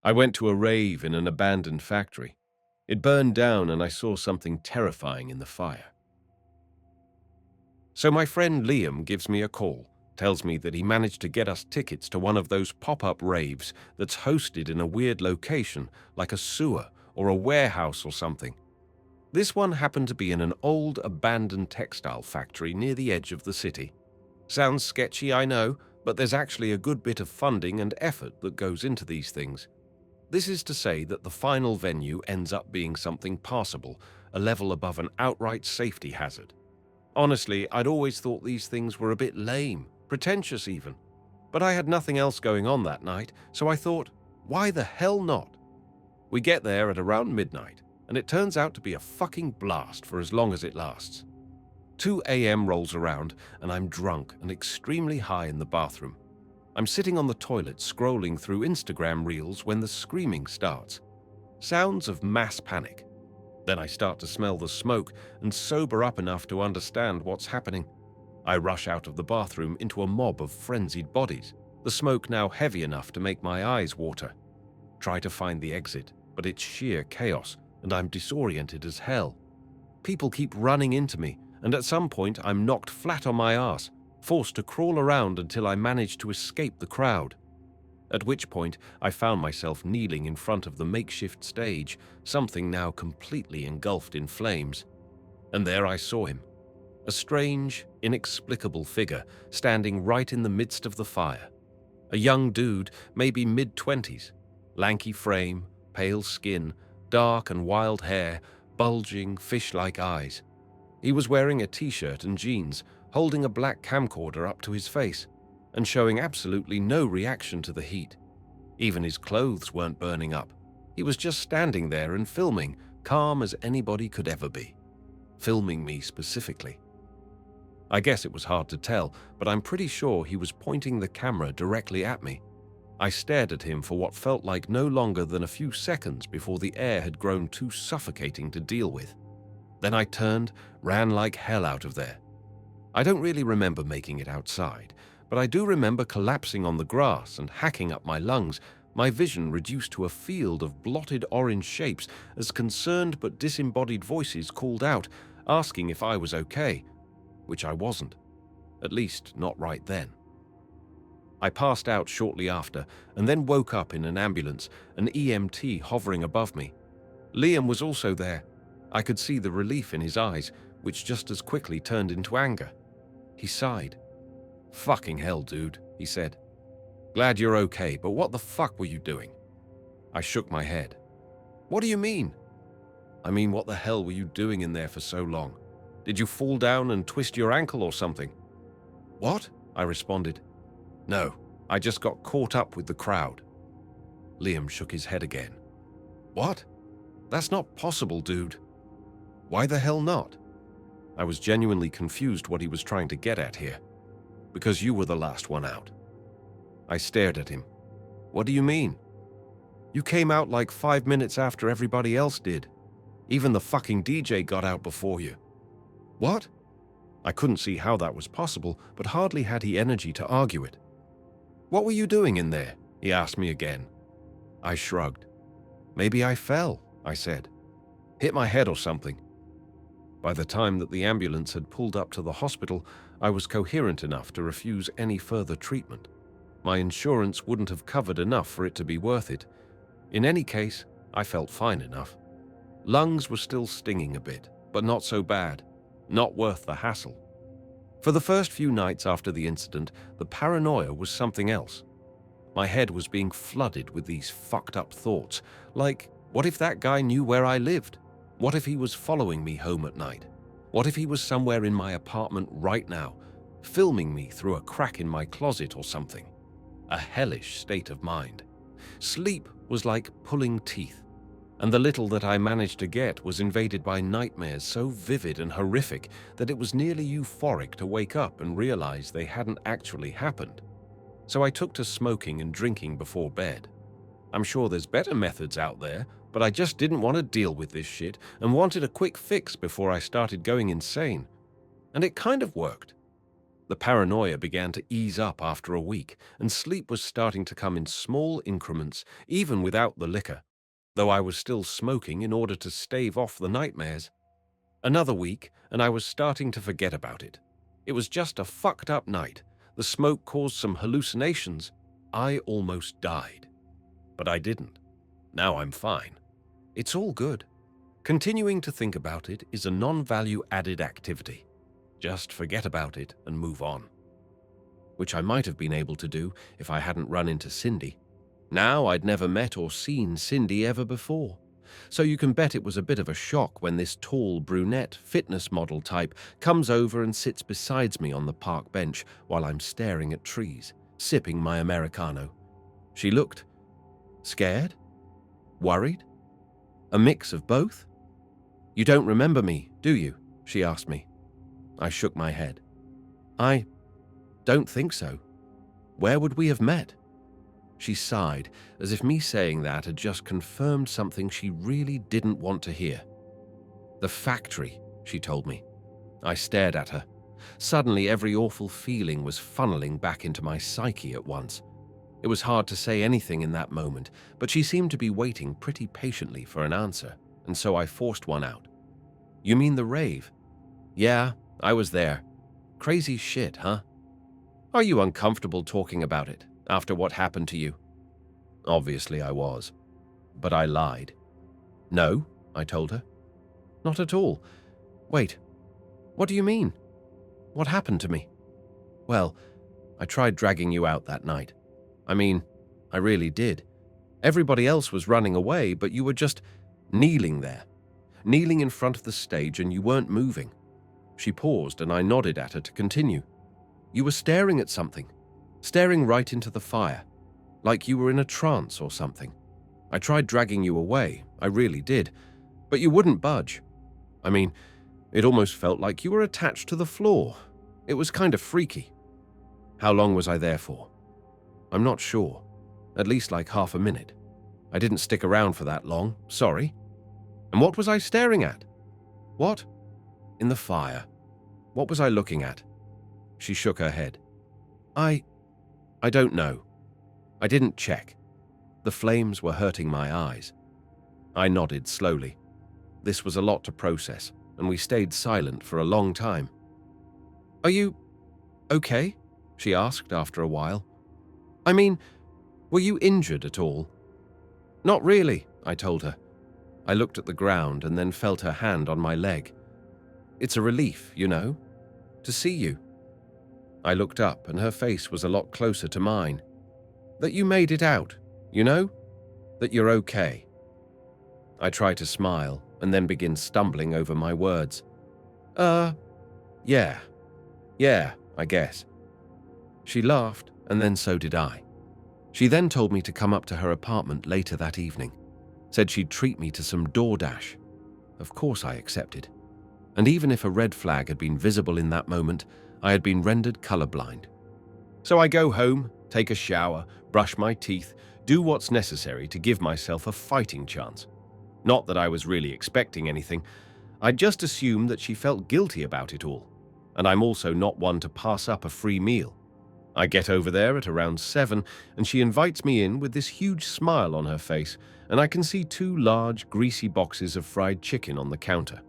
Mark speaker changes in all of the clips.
Speaker 1: I went to a rave in an abandoned factory. It burned down and I saw something terrifying in the fire. So my friend Liam gives me a call, tells me that he managed to get us tickets to one of those pop-up raves that's hosted in a weird location, like a sewer or a warehouse or something. This one happened to be in an old abandoned textile factory near the edge of the city. Sounds sketchy, I know, but there's actually a good bit of funding and effort that goes into these things. This is to say that the final venue ends up being something passable, a level above an outright safety hazard. Honestly, I'd always thought these things were a bit lame, pretentious even. But I had nothing else going on that night, so I thought, why the hell not? We get there at around midnight, and it turns out to be a fucking blast for as long as it lasts. 2 a.m. rolls around, and I'm drunk and extremely high in the bathroom. I'm sitting on the toilet scrolling through Instagram reels when the screaming starts. Sounds of mass panic. Then I start to smell the smoke and sober up enough to understand what's happening. I rush out of the bathroom into a mob of frenzied bodies, the smoke now heavy enough to make my eyes water. Try to find the exit, but it's sheer chaos, and I'm disoriented as hell. People keep running into me, and at some point I'm knocked flat on my ass, forced to crawl around until I manage to escape the crowd. At which point I found myself kneeling in front of the makeshift stage, something now completely engulfed in flames. And there I saw him, a strange, inexplicable figure standing right in the midst of the fire. A young dude, maybe mid-20s, lanky frame, pale skin, dark and wild hair, bulging, fish-like eyes. He was wearing a t-shirt and jeans, holding a black camcorder up to his face, and showing absolutely no reaction to the heat. Even his clothes weren't burning up. He was just standing there and filming, calm as anybody could ever be. Filming me specifically. I guess it was hard to tell, but I'm pretty sure he was pointing the camera directly at me. I stared at him for what felt like no longer than a few seconds before the air had grown too suffocating to deal with. Then I turned, ran like hell out of there. I don't really remember making it outside, but I do remember collapsing on the grass and hacking up my lungs, my vision reduced to a field of blotted orange shapes as concerned but disembodied voices called out, asking if I was okay, which I wasn't, at least not right then. I passed out shortly after and then woke up in an ambulance, an EMT hovering above me. Liam was also there. I could see the relief in his eyes, which just as quickly turned into anger. He sighed. "Fucking hell, dude," he said. "Glad you're okay, but what the fuck were you doing?" I shook my head. "What do you mean?" "I mean, what the hell were you doing in there for so long? Did you fall down and twist your ankle or something?" "What?" I responded. "No, I just got caught up with the crowd." Liam shook his head again. "What? That's not possible, dude." "Why the hell not?" I was genuinely confused what he was trying to get at here. "Because you were the last one out." I stared at him. "What do you mean?" "You came out like 5 minutes after everybody else did. Even the fucking DJ got out before you." "What?" I couldn't see how that was possible, but hardly had he energy to argue it. "What were you doing in there?" he asked me again. I shrugged. "Maybe I fell," I said. "Hit my head or something." By the time that the ambulance had pulled up to the hospital, I was coherent enough to refuse any further treatment. My insurance wouldn't have covered enough for it to be worth it. In any case, I felt fine enough. Lungs were still stinging a bit, but not so bad. Not worth the hassle. For the first few nights after the incident, the paranoia was something else. My head was being flooded with these fucked up thoughts, like, what if that guy knew where I lived? What if he was following me home at night? What if he was somewhere in my apartment right now, filming me through a crack in my closet or something? A hellish state of mind. Sleep was like pulling teeth, and the little that I managed to get was invaded by nightmares so vivid and horrific that it was nearly euphoric to wake up and realize they hadn't actually happened. So I took to smoking and drinking before bed. I'm sure there's better methods out there, but I just didn't want to deal with this shit and wanted a quick fix before I started going insane. And it kind of worked. The paranoia began to ease up after a week, and sleep was starting to come in small increments, even without the liquor, though I was still smoking in order to stave off the nightmares. Another week, and I was starting to forget about it. It was just a fucked up night. The smoke caused some hallucinations. I almost died. But I didn't. Now I'm fine. It's all good. Continuing to think about it is a non-value added activity. Just forget about it and move on. Which I might have been able to do if I hadn't run into Cindy. Now I'd never met or seen Cindy ever before. So you can bet it was a bit of a shock when this tall brunette fitness model type comes over and sits beside me on the park bench while I'm staring at trees, sipping my Americano. She looked scared? Worried? A mix of both? "You don't remember me, do you?" she asked me. I shook my head. "I don't think so. Where would we have met?" She sighed, as if me saying that had just confirmed something she really didn't want to hear. "The factory," she told me. I stared at her. Suddenly, every awful feeling was funneling back into my psyche at once. It was hard to say anything in that moment, but she seemed to be waiting pretty patiently for an answer, and so I forced one out. "You mean the rave?" "Yeah, I was there. Crazy shit, huh? Are you uncomfortable talking about it after what happened to you?" Obviously I was, but I lied. "No," I told her. "Not at all. Wait, what do you mean? What happened to me?" "Well, I tried dragging you out that night. I mean, I really did. Everybody else was running away, but you were just kneeling there, kneeling in front of the stage, and you weren't moving." She paused, and I nodded at her to continue. "You were staring at something, staring right into the fire, like you were in a trance or something. I tried dragging you away, I really did, but you wouldn't budge. I mean, it almost felt like you were attached to the floor. It was kind of freaky." "How long was I there for?" "I'm not sure. At least like half a minute. I didn't stick around for that long, sorry." "And what was I staring at?" "What?" "In the fire. What was I looking at?" She shook her head. I don't know. I didn't check. The flames were hurting my eyes." I nodded slowly. This was a lot to process, and we stayed silent for a long time. "Are you okay?" she asked after a while. "I mean, were you injured at all?" "Not really," I told her. I looked at the ground and then felt her hand on my leg. "It's a relief, you know, to see you." I looked up and her face was a lot closer to mine. "That you made it out, you know? That you're okay." I tried to smile and then begin stumbling over my words. Yeah, I guess." She laughed, and then so did I. She then told me to come up to her apartment later that evening. Said she'd treat me to some DoorDash. Of course I accepted. And even if a red flag had been visible in that moment, I had been rendered colorblind. So I go home, take a shower, brush my teeth, do what's necessary to give myself a fighting chance. Not that I was really expecting anything. I just assumed that she felt guilty about it all. And I'm also not one to pass up a free meal. I get over there at around 7, and she invites me in with this huge smile on her face, and I can see 2 large, greasy boxes of fried chicken on the counter.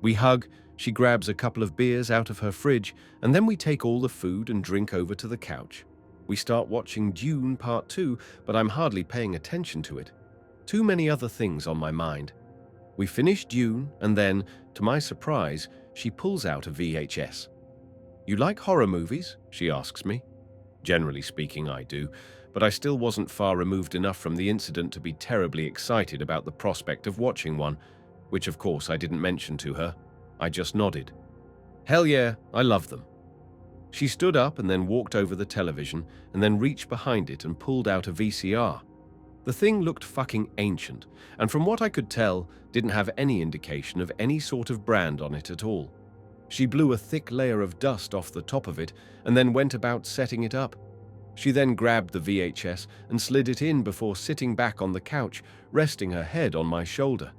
Speaker 1: We hug, she grabs a couple of beers out of her fridge, and then we take all the food and drink over to the couch. We start watching Dune Part 2, but I'm hardly paying attention to it. Too many other things on my mind. We finish Dune, and then, to my surprise, she pulls out a VHS. "You like horror movies?" she asks me. Generally speaking, I do, but I still wasn't far removed enough from the incident to be terribly excited about the prospect of watching one, which of course I didn't mention to her. I just nodded. "Hell yeah, I love them." She stood up and then walked over the television and then reached behind it and pulled out a VCR. The thing looked fucking ancient, and from what I could tell, didn't have any indication of any sort of brand on it at all. She blew a thick layer of dust off the top of it and then went about setting it up. She then grabbed the VHS and slid it in before sitting back on the couch, resting her head on my shoulder.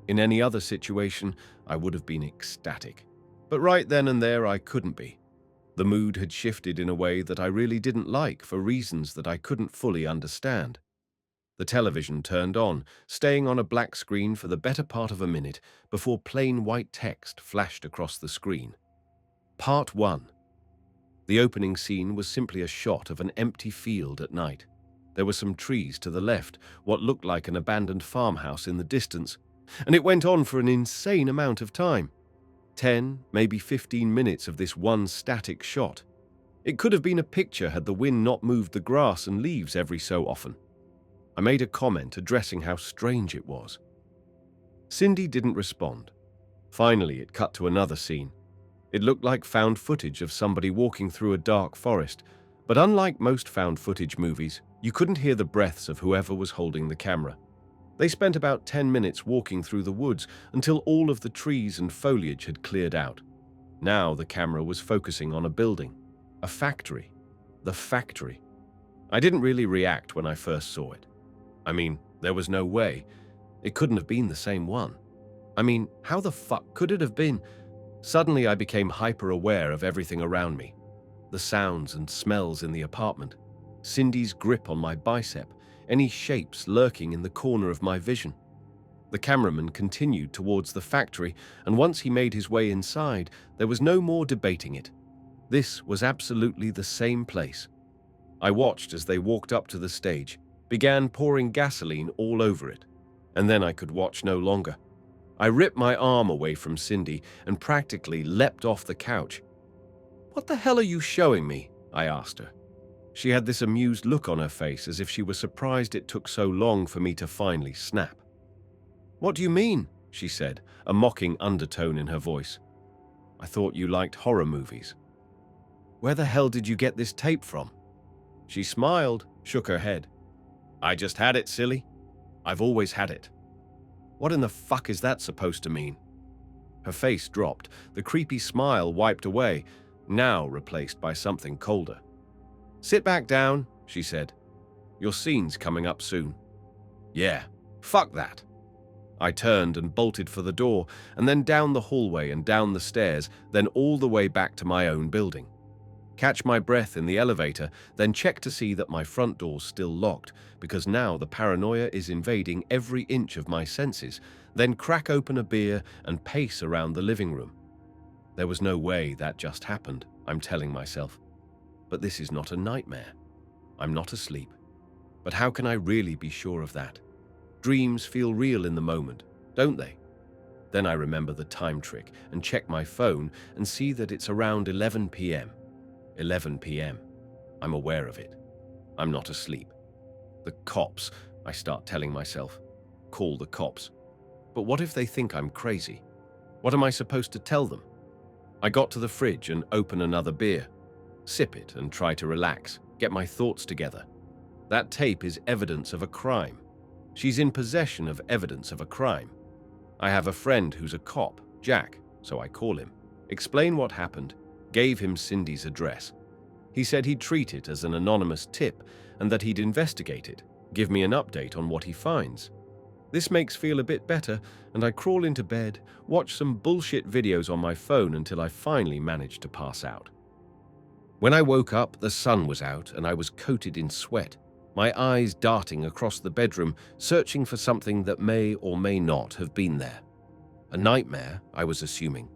Speaker 1: In any other situation, I would have been ecstatic. But right then and there, I couldn't be. The mood had shifted in a way that I really didn't like for reasons that I couldn't fully understand. The television turned on, staying on a black screen for the better part of a minute before plain white text flashed across the screen. Part 1. The opening scene was simply a shot of an empty field at night. There were some trees to the left, what looked like an abandoned farmhouse in the distance, and it went on for an insane amount of time. 10, maybe 15 minutes of this one static shot. It could have been a picture had the wind not moved the grass and leaves every so often. I made a comment addressing how strange it was. Cindy didn't respond. Finally, it cut to another scene. It looked like found footage of somebody walking through a dark forest, but unlike most found footage movies, you couldn't hear the breaths of whoever was holding the camera. They spent about 10 minutes walking through the woods until all of the trees and foliage had cleared out. Now the camera was focusing on a building, a factory, the factory. I didn't really react when I first saw it. I mean, there was no way. It couldn't have been the same one. I mean, how the fuck could it have been? Suddenly I became hyper-aware of everything around me. The sounds and smells in the apartment, Cindy's grip on my bicep, any shapes lurking in the corner of my vision. The cameraman continued towards the factory, and once he made his way inside, there was no more debating it. This was absolutely the same place. I watched as they walked up to the stage, began pouring gasoline all over it, and then I could watch no longer. I ripped my arm away from Cindy and practically leapt off the couch. "What the hell are you showing me?" I asked her. She had this amused look on her face as if she was surprised it took so long for me to finally snap. "What do you mean?" she said, a mocking undertone in her voice. "I thought you liked horror movies." "Where the hell did you get this tape from?" She smiled, shook her head. "I just had it, silly. I've always had it." "What in the fuck is that supposed to mean?" Her face dropped, the creepy smile wiped away, now replaced by something colder. "Sit back down," she said. "Your scene's coming up soon." "Yeah, fuck that." I turned and bolted for the door, and then down the hallway and down the stairs, then all the way back to my own building. Catch my breath in the elevator, then check to see that my front door's still locked, because now the paranoia is invading every inch of my senses, then crack open a beer and pace around the living room. There was no way that just happened, I'm telling myself. But this is not a nightmare. I'm not asleep. But how can I really be sure of that? Dreams feel real in the moment, don't they? Then I remember the time trick and check my phone and see that it's around 11 p.m. 11 p.m. I'm aware of it. I'm not asleep. The cops, I start telling myself. Call the cops. But what if they think I'm crazy? What am I supposed to tell them? I got to the fridge and open another beer. Sip it and try to relax, get my thoughts together. That tape is evidence of a crime. She's in possession of evidence of a crime. I have a friend who's a cop, Jack, so I call him. Explain what happened. Gave him Cindy's address. He said he'd treat it as an anonymous tip and that he'd investigate it, give me an update on what he finds. This makes feel a bit better, and I crawl into bed, watch some bullshit videos on my phone until I finally manage to pass out. When I woke up, the sun was out and I was coated in sweat, my eyes darting across the bedroom, searching for something that may or may not have been there. A nightmare, I was assuming.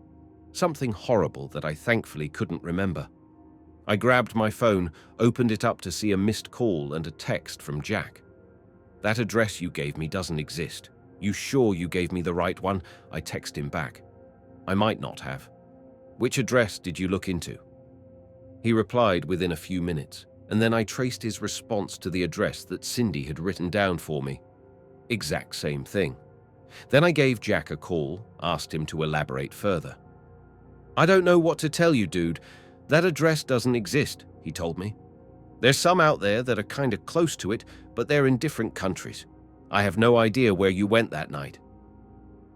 Speaker 1: Something horrible that I thankfully couldn't remember. I grabbed my phone, opened it up to see a missed call and a text from Jack. "That address you gave me doesn't exist. You sure you gave me the right one?" I text him back. "I might not have." "Which address did you look into?" He replied within a few minutes, and then I traced his response to the address that Cindy had written down for me. Exact same thing. Then I gave Jack a call, asked him to elaborate further. "I don't know what to tell you, dude. That address doesn't exist," he told me. "There's some out there that are kind of close to it, but they're in different countries. I have no idea where you went that night."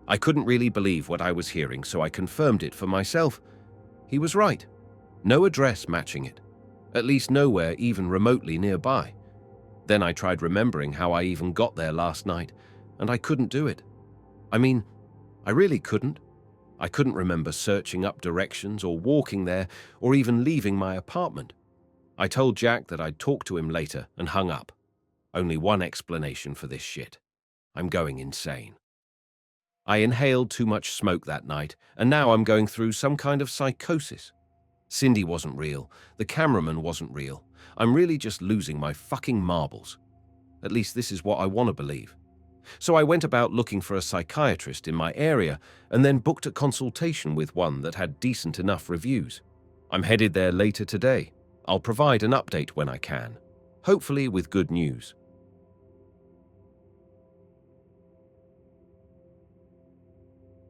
Speaker 1: I couldn't really believe what I was hearing, so I confirmed it for myself. He was right. No address matching it. At least nowhere even remotely nearby. Then I tried remembering how I even got there last night, and I couldn't do it. I mean, I really couldn't. I couldn't remember searching up directions or walking there or even leaving my apartment. I told Jack that I'd talk to him later and hung up. Only one explanation for this shit. I'm going insane. I inhaled too much smoke that night, and now I'm going through some kind of psychosis. Cindy wasn't real. The cameraman wasn't real. I'm really just losing my fucking marbles. At least this is what I want to believe. So I went about looking for a psychiatrist in my area and then booked a consultation with one that had decent enough reviews. I'm headed there later today. I'll provide an update when I can, hopefully with good news.